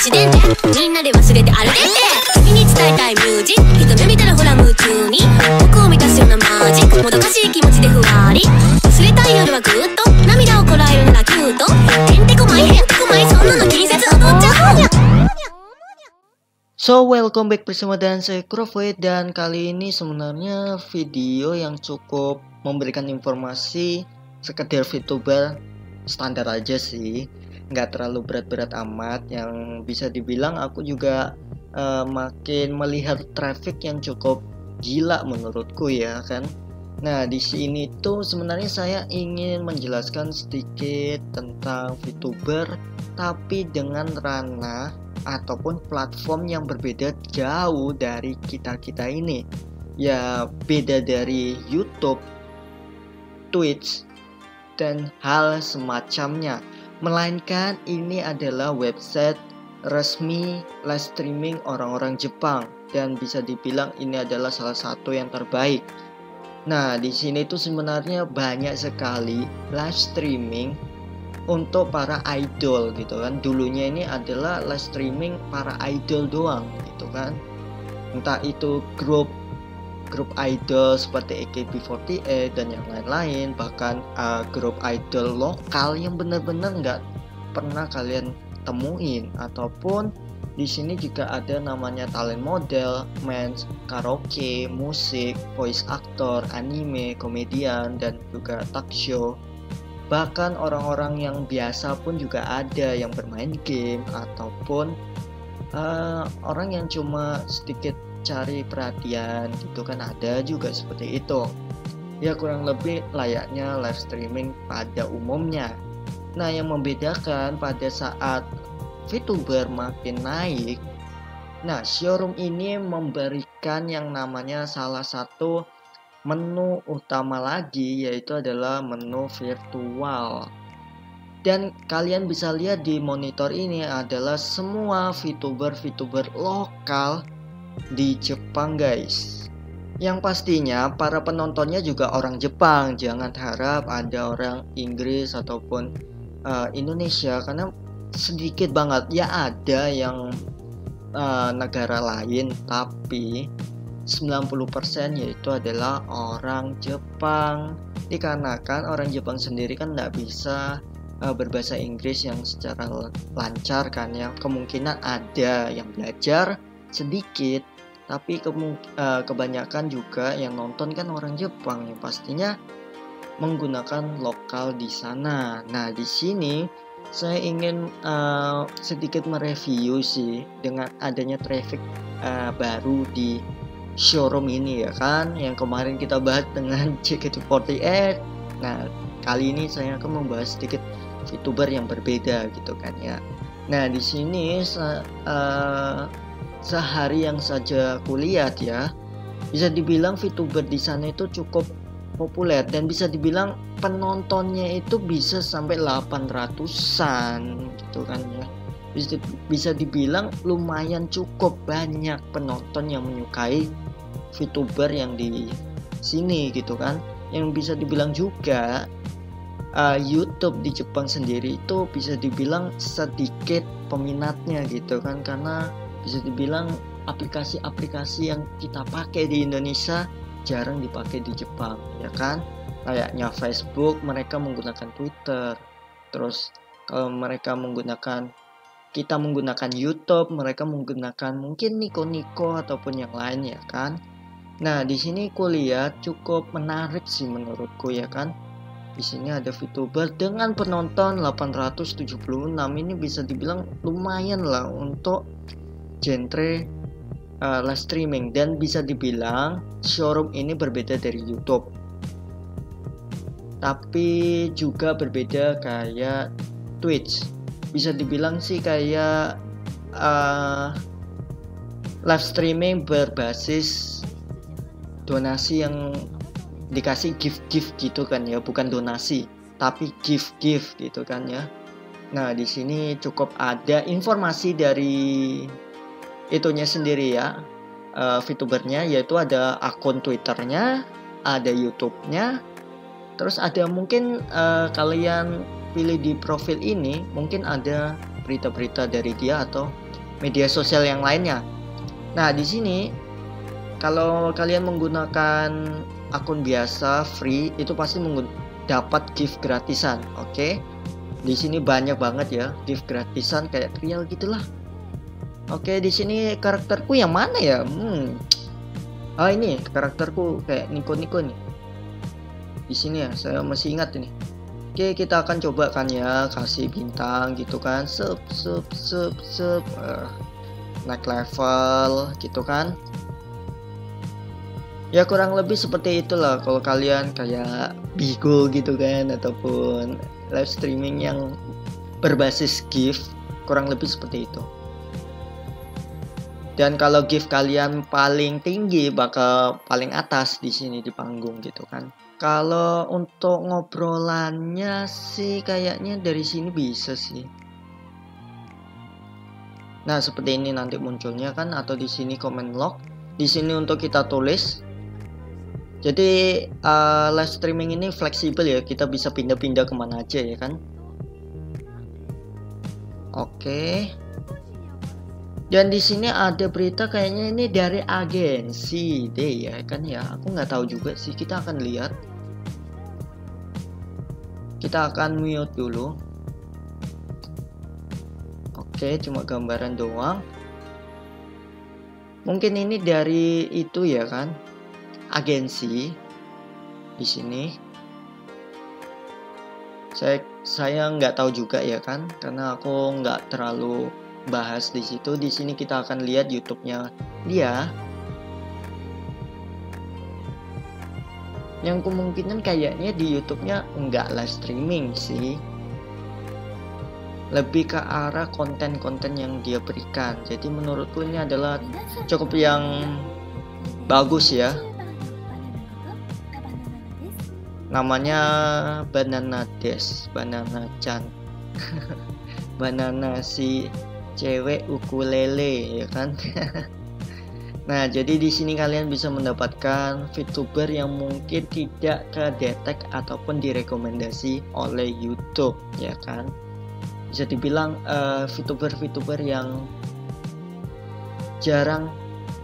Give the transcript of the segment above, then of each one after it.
自伝でみんなで忘れて歩いて君に伝えたいミュージック一目見たらほら夢中に僕を満たすようなマジックもどかしい気持ちでふわり忘れたい夜はぐっと涙をこらえるならキュートへんてこまいへんてこまいそんなの気にせず踊っちゃおうにゃ。 So welcome back bersama dan saya Krovoid, dan kali ini sebenarnya video yang cukup memberikan informasi sekedar VTuber standar aja sih, nggak terlalu berat-berat amat. Yang bisa dibilang aku juga makin melihat traffic yang cukup gila menurutku ya kan. Nah di sini tuh sebenarnya saya ingin menjelaskan sedikit tentang VTuber tapi dengan ranah ataupun platform yang berbeda jauh dari kita-kita ini. Ya beda dari YouTube, Twitch, dan hal semacamnya. Melainkan ini adalah website resmi live streaming orang-orang Jepang, dan bisa dibilang ini adalah salah satu yang terbaik. Nah, di sini tuh sebenarnya banyak sekali live streaming untuk para idol gitu kan. Dulunya ini adalah live streaming para idol doang gitu kan. Entah itu grup idol seperti AKB48 dan yang lain-lain, bahkan grup idol lokal yang benar-benar nggak pernah kalian temuin. Ataupun di sini juga ada namanya talent model, mens, karaoke, musik, voice actor, anime, komedian, dan juga talk show. Bahkan orang-orang yang biasa pun juga ada yang bermain game, ataupun orang yang cuma sedikit cari perhatian gitu kan, ada juga seperti itu. Ya kurang lebih layaknya live streaming pada umumnya. Nah yang membedakan pada saat VTuber makin naik, nah showroom ini memberikan yang namanya salah satu menu utama lagi, yaitu adalah menu virtual. Dan kalian bisa lihat di monitor ini adalah semua VTuber lokal di Jepang guys. Yang pastinya para penontonnya juga orang Jepang. Jangan harap ada orang Inggris ataupun Indonesia, karena sedikit banget ya ada yang negara lain, tapi 90% yaitu adalah orang Jepang. Dikarenakan orang Jepang sendiri kan nggak bisa berbahasa Inggris yang secara lancar kan ya. Kemungkinan ada yang belajar sedikit, tapi kebanyakan juga yang nonton kan orang Jepang yang pastinya menggunakan lokal di sana. Nah di sini saya ingin sedikit mereview sih dengan adanya traffic baru di showroom ini ya kan, yang kemarin kita bahas dengan JKT48. Nah kali ini saya akan membahas sedikit VTuber yang berbeda gitu kan ya. Nah di sini sehari yang saja kulihat ya, bisa dibilang VTuber di sana itu cukup populer, dan bisa dibilang penontonnya itu bisa sampai 800-an gitu kan ya. Bisa dibilang lumayan cukup banyak penonton yang menyukai VTuber yang di sini gitu kan. Yang bisa dibilang juga YouTube di Jepang sendiri itu bisa dibilang sedikit peminatnya gitu kan, karena bisa dibilang aplikasi-aplikasi yang kita pakai di Indonesia jarang dipakai di Jepang ya kan. Kayaknya Facebook mereka menggunakan Twitter, terus kalau kita menggunakan YouTube, mereka menggunakan mungkin Nico ataupun yang lain ya kan. Nah di sini kulihat cukup menarik sih menurutku ya kan. Di sini ada VTuber dengan penonton 876, ini bisa dibilang lumayan lah untuk genre live streaming, dan bisa dibilang showroom ini berbeda dari YouTube, tapi juga berbeda kayak Twitch. Bisa dibilang sih kayak live streaming berbasis donasi yang dikasih gift gitu kan ya, bukan donasi tapi gift gitu kan ya. Nah di sini cukup ada informasi dari itunya sendiri ya, VTubernya, yaitu ada akun Twitternya, ada YouTube-nya, terus ada mungkin kalian pilih di profil ini mungkin ada berita-berita dari dia atau media sosial yang lainnya. Nah, di sini kalau kalian menggunakan akun biasa free itu pasti dapat gift gratisan. Oke. Di sini banyak banget ya gift gratisan kayak trial gitulah. Oke, di sini karakterku yang mana ya? Ini karakterku kayak Niko nih. Di sini ya, saya masih ingat ini. Oke, kita akan coba kan ya, kasih bintang gitu kan, naik level gitu kan. Ya kurang lebih seperti itulah kalau kalian kayak Bigo gitu kan, ataupun live streaming yang berbasis gift, kurang lebih seperti itu. Dan kalau gift kalian paling tinggi bakal paling atas di sini di panggung gitu kan. Kalau untuk ngobrolannya sih kayaknya dari sini bisa sih. Nah, seperti ini nanti munculnya kan, atau di sini comment log. Di sini untuk kita tulis. Jadi live streaming ini fleksibel ya, kita bisa pindah-pindah kemana aja ya kan. Oke. Dan di sini ada berita kayaknya ini dari agensi deh ya kan ya. Aku nggak tahu juga sih, kita akan lihat. Kita akan mute dulu. Oke, cuma gambaran doang. Mungkin ini dari itu ya kan, agensi di sini. Saya nggak tahu juga ya kan, karena aku nggak terlalu bahas di situ. Di sini kita akan lihat YouTube-nya dia. Yang kemungkinan kayaknya di YouTube-nya nggak live streaming sih, lebih ke arah konten-konten yang dia berikan. Jadi menurutku ini adalah cukup yang bagus ya. Namanya Banana Des, Banana Chan. Banana si cewek ukulele ya kan. Nah, jadi di sini kalian bisa mendapatkan VTuber yang mungkin tidak kedetek ataupun direkomendasi oleh YouTube ya kan. Bisa dibilang VTuber yang jarang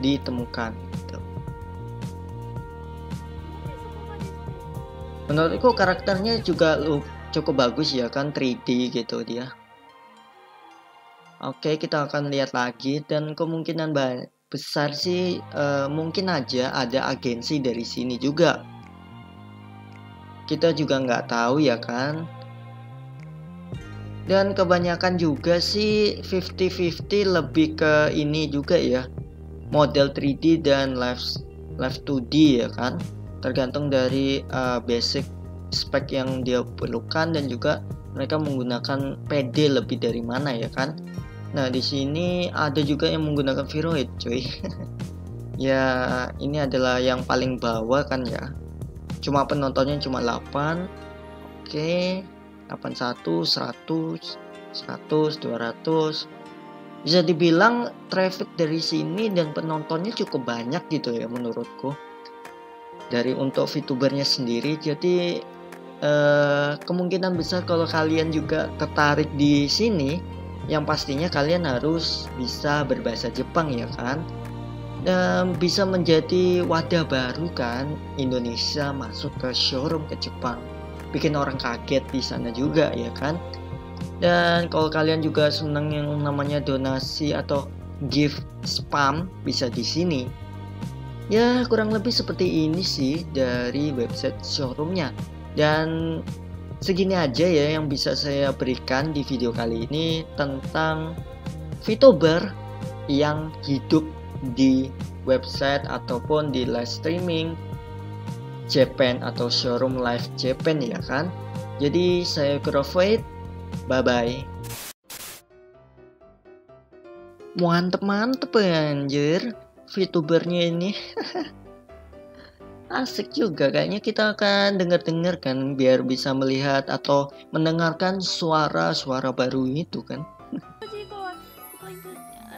ditemukan gitu. Menurutku karakternya juga cukup bagus ya kan, 3D gitu dia. Oke, kita akan lihat lagi, dan kemungkinan besar sih mungkin aja ada agensi dari sini juga. Kita juga nggak tahu ya kan. Dan kebanyakan juga sih 50-50 lebih ke ini juga ya, model 3D dan live 2D ya kan. Tergantung dari basic spek yang dia perlukan, dan juga mereka menggunakan PD lebih dari mana ya kan. Nah, di sini ada juga yang menggunakan Viroid, cuy. Ya, ini adalah yang paling bawah kan ya. Cuma penontonnya cuma 8. Oke, 81, 100, 100, 200. Bisa dibilang traffic dari sini dan penontonnya cukup banyak gitu ya menurutku. Dari untuk VTubernya sendiri, jadi kemungkinan besar kalau kalian juga tertarik di sini, yang pastinya kalian harus bisa berbahasa Jepang ya kan. Dan bisa menjadi wadah baru kan, Indonesia masuk ke showroom ke Jepang, bikin orang kaget di sana juga ya kan. Dan kalau kalian juga senang yang namanya donasi atau gift spam, bisa di sini. Ya kurang lebih seperti ini sih dari website showroomnya. Dan segini aja ya yang bisa saya berikan di video kali ini tentang VTuber yang hidup di website ataupun di live streaming Japan atau showroom live Japan ya kan. Jadi saya Kurovoid, bye bye. Mantep ya anjir VTubernya ini. Asik juga, kayaknya kita akan dengar kan biar bisa melihat atau mendengarkan suara-suara baru itu kan.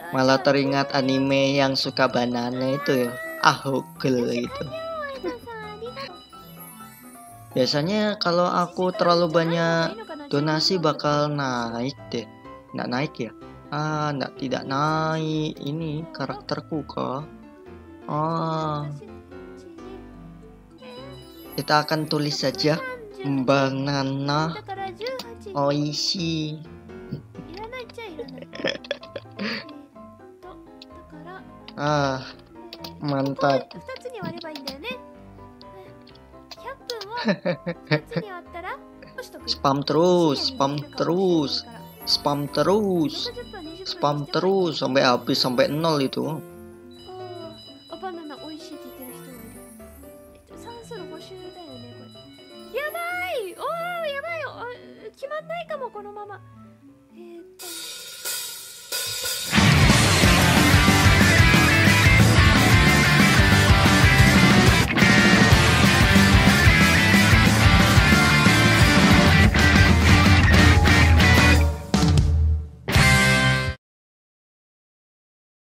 Malah teringat anime yang suka banana itu ya, Ahogel gitu. Biasanya kalau aku terlalu banyak donasi bakal naik deh. Nggak naik ya, Tidak naik ini karakterku kah? Kita akan tulis saja banana oishi. Mantap. Spam terus sampai habis, sampai 0 itu.